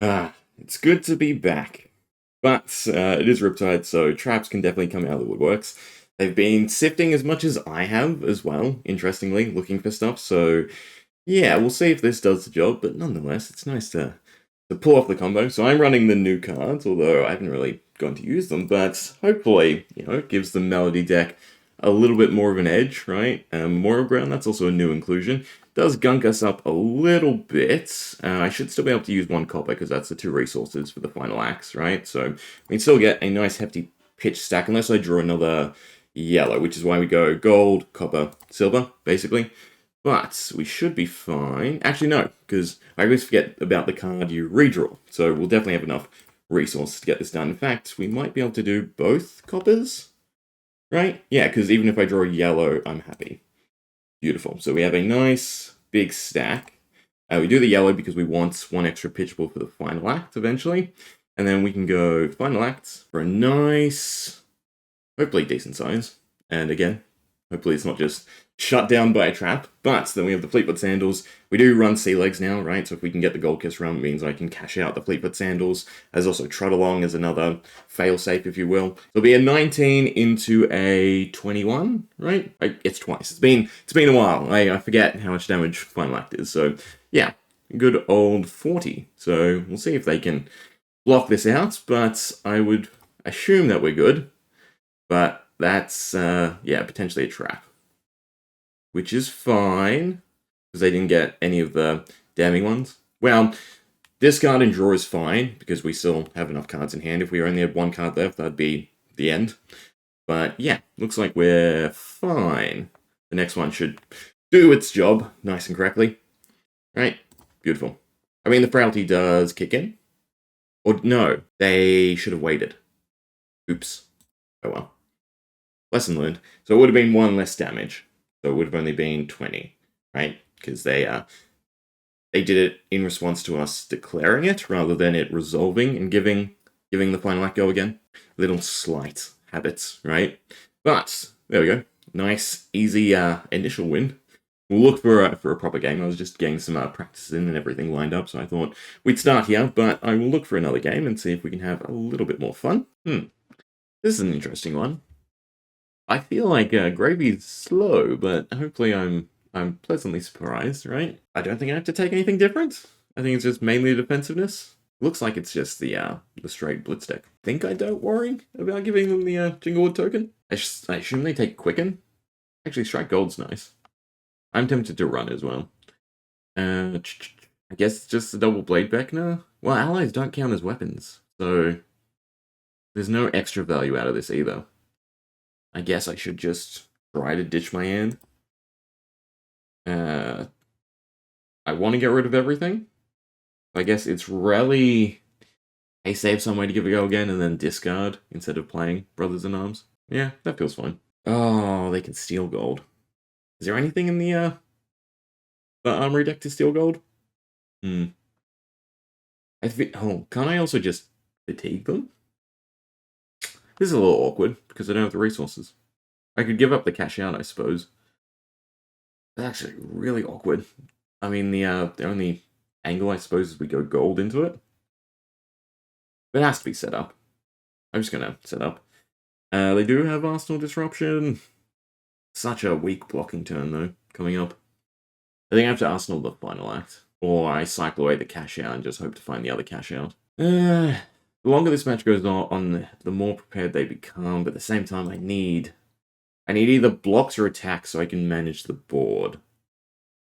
It's good to be back. But it is Riptide, so traps can definitely come out of the woodworks. They've been sifting as much as I have as well, interestingly, looking for stuff. So yeah, we'll see if this does the job, but nonetheless, it's nice to pull off the combo. So I'm running the new cards, although I haven't really gone to use them, but hopefully, it gives the Melody deck a little bit more of an edge, right? Moral Ground, that's also a new inclusion. Does gunk us up a little bit. I should still be able to use one copper because that's the two resources for the final axe, right? So we can still get a nice hefty pitch stack unless I draw another yellow, which is why we go gold, copper, silver, basically. But we should be fine. Actually, no, because I always forget about the card you redraw. So we'll definitely have enough resources to get this done. In fact, we might be able to do both coppers, right? Yeah, because even if I draw yellow, I'm happy. Beautiful. So we have a nice big stack. We do the yellow because we want one extra pitchable for the final act eventually. And then we can go final act for a nice, hopefully decent size. And again, hopefully it's not just shut down by a trap. But then we have the Fleetfoot Sandals. We do run Sea Legs now, right? So if we can get the Gold Kiss run, it means I can cash out the Fleetfoot Sandals. There's also Trot Along as another fail-safe, if you will. It'll be a 19 into a 21, right? It's twice. It's been a while. I forget how much damage Final Act is. So yeah, good old 40. So we'll see if they can block this out. But I would assume that we're good. But that's, yeah, potentially a trap. Which is fine, because they didn't get any of the damning ones. Well, discard and draw is fine, because we still have enough cards in hand. If we only had one card left, that'd be the end. But yeah, looks like we're fine. The next one should do its job nice and correctly. Right? Beautiful. I mean, the Frailty does kick in. Or no, they should have waited. Oops. Oh well. Lesson learned. So it would have been one less damage. So it would have only been 20, right? Because they did it in response to us declaring it rather than it resolving and giving the final act go again. Little slight habits, right? But there we go. Nice, easy initial win. We'll look for a proper game. I was just getting some practice in and everything lined up, so I thought we'd start here. But I will look for another game and see if we can have a little bit more fun. This is an interesting one. I feel like Gravy's slow, but hopefully I'm pleasantly surprised, right? I don't think I have to take anything different. I think it's just mainly defensiveness. Looks like it's just the straight Blitz deck. Think I don't worry about giving them the Jinglewood token? I assume they take Quicken? Actually, Strike Gold's nice. I'm tempted to run as well. I guess it's just a double Blade Beckner. Well, allies don't count as weapons, so there's no extra value out of this either. I guess I should just try to ditch my hand. I want to get rid of everything. I guess it's really a save some way to give it a go again and then discard instead of playing Brothers in Arms. Yeah, that feels fine. Oh, they can steal gold. Is there anything in the armory deck to steal gold? Oh, can't I also just fatigue them? This is a little awkward because I don't have the resources. I could give up the cash out, I suppose. That's actually really awkward. I mean, the only angle, I suppose, is we go gold into it. But it has to be set up. I'm just going to set up. They do have Arsenal Disruption. Such a weak blocking turn, though, coming up. I think I have to Arsenal the final act. Or I cycle away the cash out and just hope to find the other cash out. The longer this match goes on, the more prepared they become. But at the same time, I need either blocks or attacks so I can manage the board.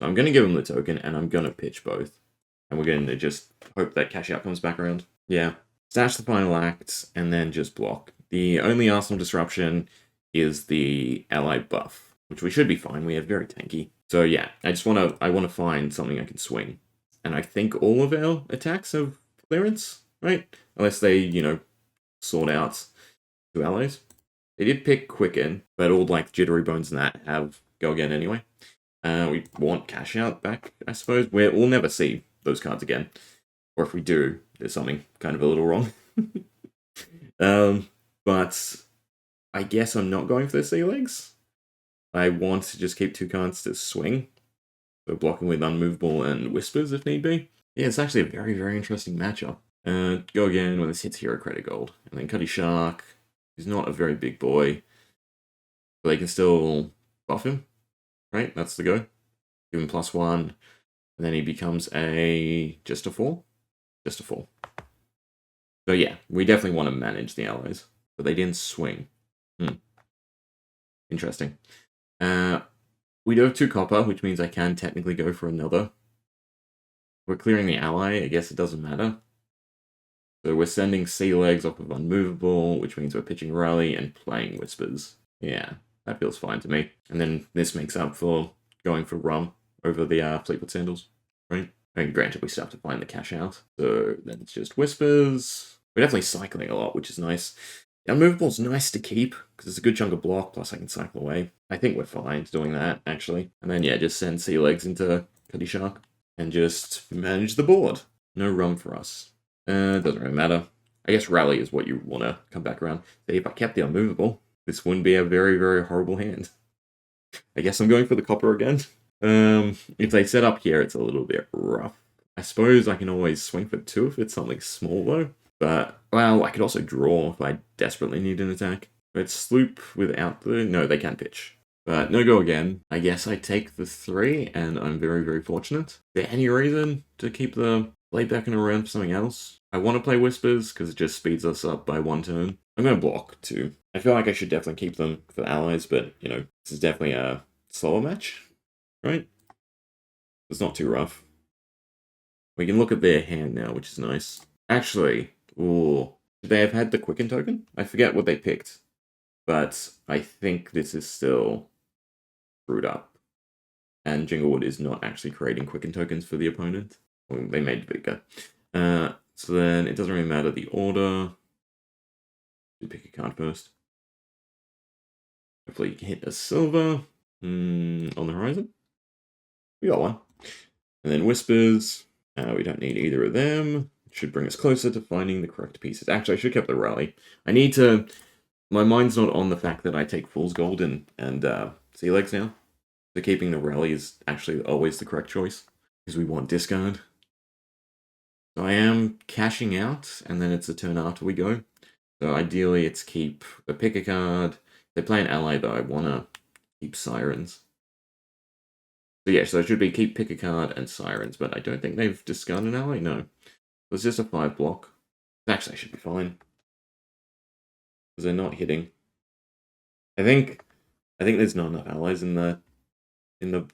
So I'm going to give them the token, and I'm going to pitch both. And we're going to just hope that cash out comes back around. Yeah. Stash the final act, and then just block. The only Arsenal Disruption is the allied buff, which we should be fine. We have very tanky. So yeah, I want to find something I can swing. And I think all of our attacks have clearance, right? Unless they, sort out two allies. They did pick Quicken, but all like Jittery Bones and that have go again anyway. We want cash out back, I suppose. We'll never see those cards again. Or if we do, there's something kind of a little wrong. But I guess I'm not going for the Sea Legs. I want to just keep two cards to swing. So blocking with Unmovable and Whispers if need be. Yeah, it's actually a very, very interesting matchup. Go again when this hits Hero Credit Gold. And then Cuddy Shark, who's not a very big boy, but they can still buff him, right? That's the go. Give him +1, and then he becomes just a 4? Just a 4. So yeah, we definitely want to manage the allies, but they didn't swing. Interesting. We do have 2 copper, which means I can technically go for another. We're clearing the ally, I guess it doesn't matter. So we're sending Sea Legs off of Unmovable, which means we're pitching Rally and playing Whispers. Yeah, that feels fine to me. And then this makes up for going for Rum over the Fleetwood Sandals, right? I mean, granted, we still have to find the cash out. So then it's just Whispers. We're definitely cycling a lot, which is nice. The Unmovable's nice to keep, because it's a good chunk of block, plus I can cycle away. I think we're fine doing that, actually. And then, yeah, just send Sea Legs into Cuddy Shark and just manage the board. No Rum for us. Doesn't really matter. I guess Rally is what you want to come back around. See, if I kept the Unmovable, this wouldn't be a very, very horrible hand. I guess I'm going for the copper again. If they set up here, it's a little bit rough. I suppose I can always swing for 2 if it's something small, though. But, well, I could also draw if I desperately need an attack. But Sloop without the... No, they can pitch. But no go again. I guess I take the 3, and I'm very, very fortunate. Is there any reason to keep the blade back and around for something else? I want to play Whispers, because it just speeds us up by 1 turn. I'm going to block, too. I feel like I should definitely keep them for the allies, but, you know, this is definitely a slower match, right? It's not too rough. We can look at their hand now, which is nice. Actually... Ooh. Should they have had the Quicken token? I forget what they picked. But I think this is still screwed up. And Jinglewood is not actually creating Quicken tokens for the opponent. Well, they made bigger. So then it doesn't really matter the order. You pick a card first. Hopefully you can hit a silver. On the horizon. We got one. And then Whispers. We don't need either of them. Should bring us closer to finding the correct pieces. Actually, I should have kept the Rally. I need to... My mind's not on the fact that I take Fool's Gold and Sea Legs now. So keeping the Rally is actually always the correct choice. Because we want discard. So I am cashing out, and then it's a turn after we go. So ideally it's keep a pick a card. If they play an ally, though, I want to keep Sirens. So yeah, so it should be keep pick a card and Sirens, but I don't think they've discarded an ally, no. It's just a 5 block. Actually, I should be fine. Because they're not hitting. I think there's not enough allies in the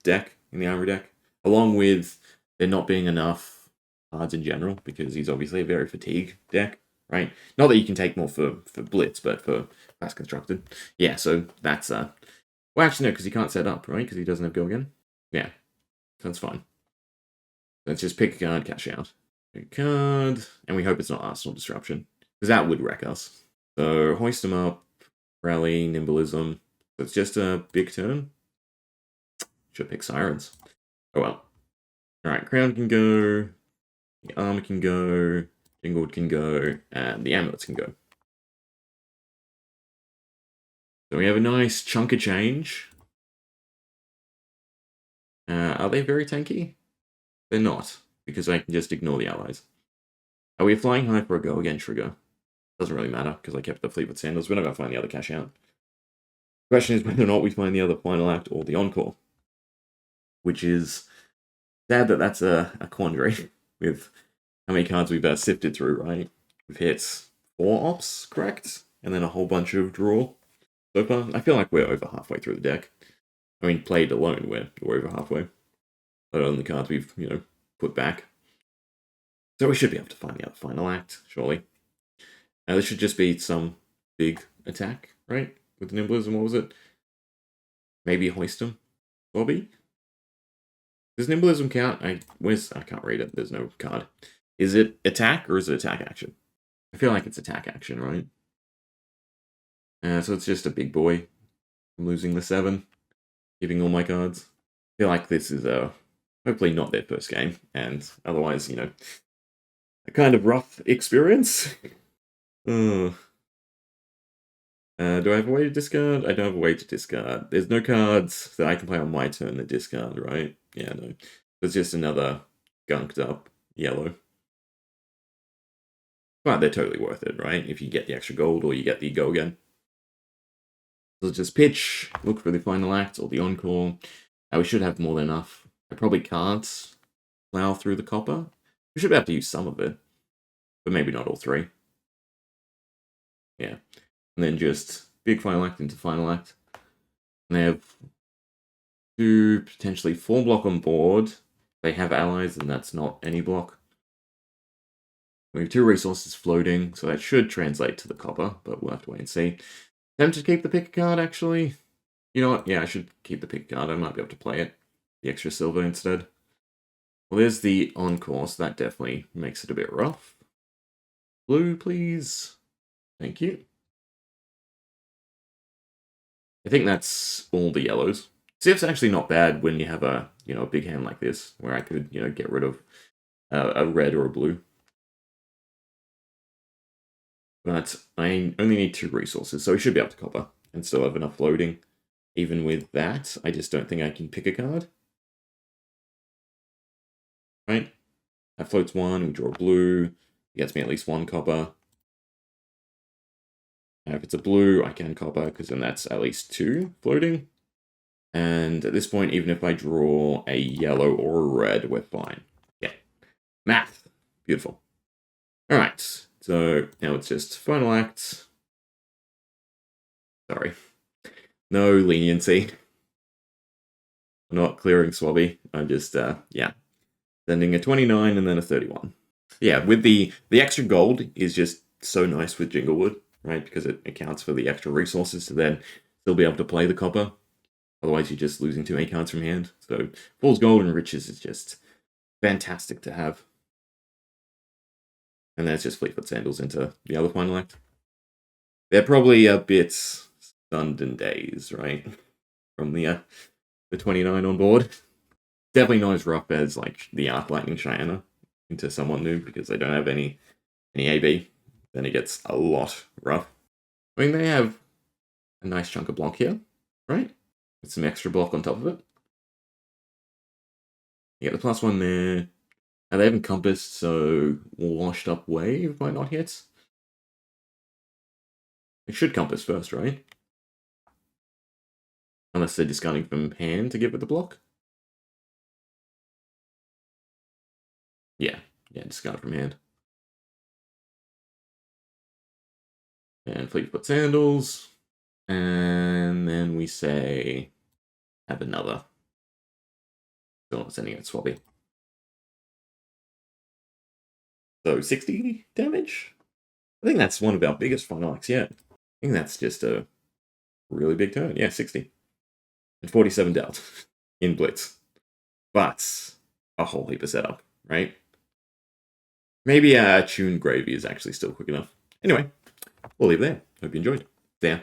deck, in the armory deck. Along with there not being enough cards in general, because he's obviously a very fatigue deck, right? Not that you can take more for Blitz, but for fast constructed. Yeah, so that's well actually no, because he can't set up, right? Because he doesn't have go again. Yeah. That's fine. Let's just pick a card, cash out. Card, and we hope it's not Arsenal Disruption, because that would wreck us. So hoist them up, Rally, Nimblism. So it's just a big turn. Should pick Sirens. Oh well. Alright, Crown can go, the Armor can go, Jingled can go, and the Amulets can go. So we have a nice chunk of change. Are they very tanky? They're not, because I can just ignore the allies. Are we flying high for a go again trigger? Doesn't really matter, because I kept the Fleetwood Sandals. We're not going to find the other cash out. The question is whether or not we find the other final act or the encore. Which is sad that that's a quandary with how many cards we've sifted through, right? We've hit 4 ops, correct? And then a whole bunch of draw so far. I feel like we're over halfway through the deck. I mean, played alone, we're over halfway. Let alone the cards we've, put back. So we should be able to find the other final act, surely. Now this should just be some big attack, right? With the Nimblism, what was it? Maybe hoist him? Bobby? Does Nimblism count? I can't read it, there's no card. Is it attack or is it attack action? I feel like it's attack action, right? So it's just a big boy. I'm losing the 7. Giving all my cards. I feel like this is hopefully not their first game, and otherwise, a kind of rough experience. Do I have a way to discard? I don't have a way to discard. There's no cards that I can play on my turn that discard, right? Yeah, no. It's just another gunked up, yellow. But they're totally worth it, right? If you get the extra gold or you get the go again. So just pitch, look for the final act or the encore. We should have more than enough. I probably can't plow through the copper. We should be able to use some of it, but maybe not all three. Yeah. And then just big final act into final act. And they have 2, potentially 4 block on board. They have allies, and that's not any block. We have 2 resources floating, so that should translate to the copper, but we'll have to wait and see. Tempted to keep the pick card, actually. You know what? Yeah, I should keep the pick card. I might be able to play it. The extra silver instead. Well, there's the encore, so that definitely makes it a bit rough. Blue, please. Thank you. I think that's all the yellows. See, it's actually not bad when you have a, a big hand like this, where I could, get rid of a red or a blue. But I only need 2 resources, so we should be able to copper and still have enough floating. Even with that, I just don't think I can pick a card. Right? That floats 1, we draw blue, it gets me at least 1 copper. Now if it's a blue, I can copper, because then that's at least 2 floating. And at this point, even if I draw a yellow or a red, we're fine. Yeah. Math. Beautiful. Alright, so now it's just final act. Sorry. No leniency. I'm not clearing Swabby. I'm just, yeah. Sending a 29 and then a 31. Yeah, with the extra gold is just so nice with Jinglewood, right? Because it accounts for the extra resources to then still be able to play the copper. Otherwise, you're just losing too many cards from hand. So, Fool's Gold and Riches is just fantastic to have. And then it's just Fleetfoot Sandals into the other final act. They're probably a bit stunned and dazed, right? From the 29 on board. Definitely not as rough as like the Arc Lightning Cheyenne into someone new, because they don't have any AB. Then it gets a lot rough. I mean, they have a nice chunk of block here, right? With some extra block on top of it. You get the +1 there. And they have Encompassed, so washed up wave might not hit. It should Compass first, right? Unless they're discarding from hand to give it the block. Yeah, discard from hand. And Fleetfoot Sandals. And then we say, have another. Still not sending it Swabby. So 60 damage? I think that's one of our biggest final acts yet. I think that's just a really big turn. Yeah, 60. And 47 dealt in Blitz. But a whole heap of setup, right? Maybe Tune Gravy is actually still quick enough. Anyway, we'll leave it there. Hope you enjoyed. See ya.